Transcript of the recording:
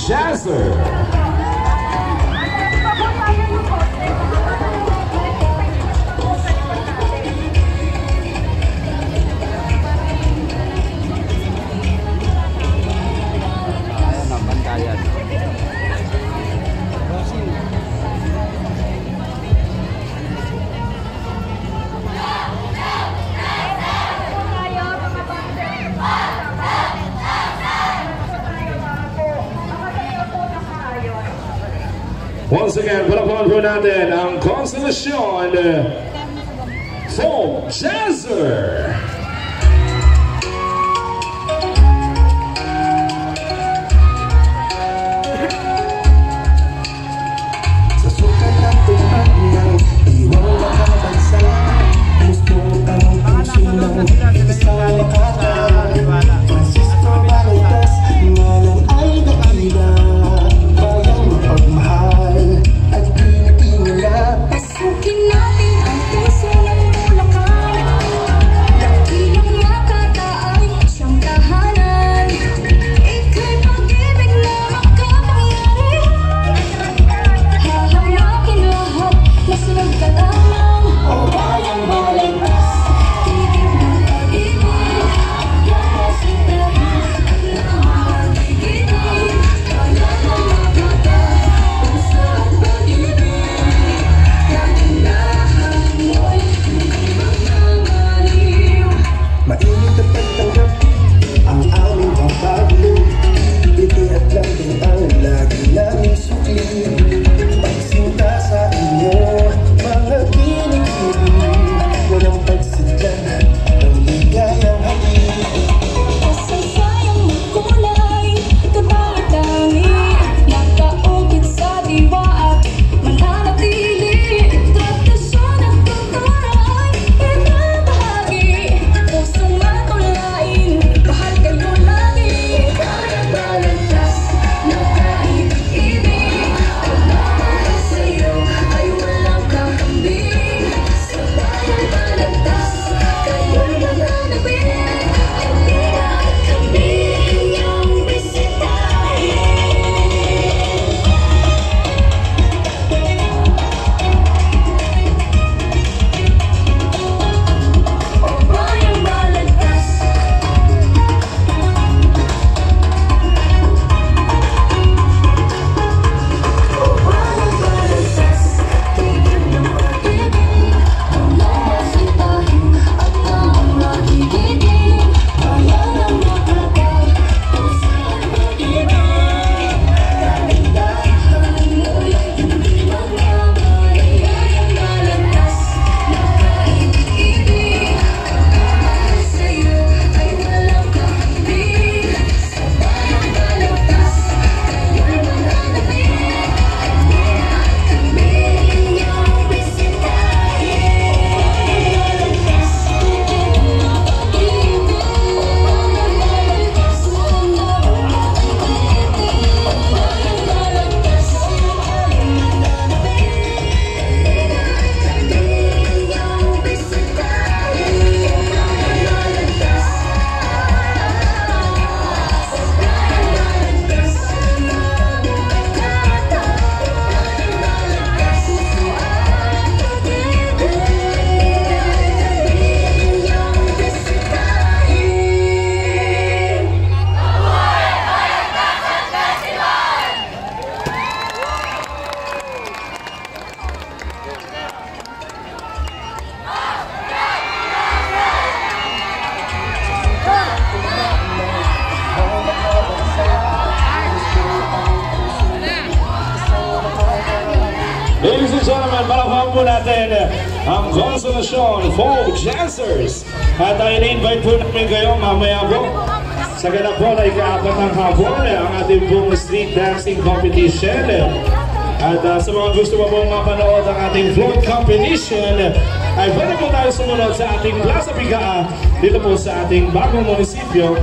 Jazzer. Once again, palapakan po natin ang konstelasyon Folk Jazzer. Sa sukat at tumat niyang iwang makabansa, gusto ang puso ng isang makakawala. Francisco Balitas, ngalan ay dakila, bayang mapagmahal at pinatingala. Pasukin natin ang puso ng Bulacan, dakilang makataay siyang tahanan. Ika'y pag-ibig na makapangyarihan, hahamakin lahat na sunod ka lamang. O bayang Balitas, titig ng pag-ibig, yamasitahin at nakakagigilin. Kaya na magkata, puso at pag-ibig, kagandahan mo'y hindi magmamaliw. Mainit at pagtanggap ang aming papagulo, biti at lambing ang lagi naming sukli. Pagsinta sa inyo, mga kinikili, walang pagsadya ng ligayang halik. Kasayang magkulay, katangi-tangi, nakaukit sa diwa at mananatili. Tradisyon at kultura ay pinabahagi, pusong matulain, mahal kayo lagi. Bayang Balitas, nakaibig-ibig, pagmamahal sa'yo ay walang kakambing. Sa Bayang Balitas, kayo'y mananabik, halika at kami inyong bisitahin. O Bayang Balitas, o Bayang Balitas, tigil ng pag-ibig, walang masitahin at naang nakikigil. Kaya ng maglakad, puso at pag-ibig, kagandahan mo'y hindi magmamaliw. Bayang Balitas, nakaibig-ibig, pagmamahal sa'yo ay walang kakambing. Sa Bayang Balitas, kayo'y mananabik, halika at kami inyong bisitahin. Bayang Balitas, tigil ng pag-ibig, Bayang Balitas, naang nakikigil. Bayang Balitas, kayo'y mananabik, halika at kami inyong bisitahin. Bayang Balitas, sa Bayang Balitas, maraming pagkakataon. Bayang Balitas, puso at pag-ibig, kami inyong bisitahin. Ladies and gentlemen, palapakan po natin ang konstelasyon Folk Jazzers. At in-invite po namin kayo mamaya po sa ganap po na ika-apat ng hapon ang ating pong street dancing competition. At sa mga gusto pa pong mapanood ang ating float competition, ay pwede po tayo sumunod sa ating Plaza Pigaa dito po sa ating bagong munisipyo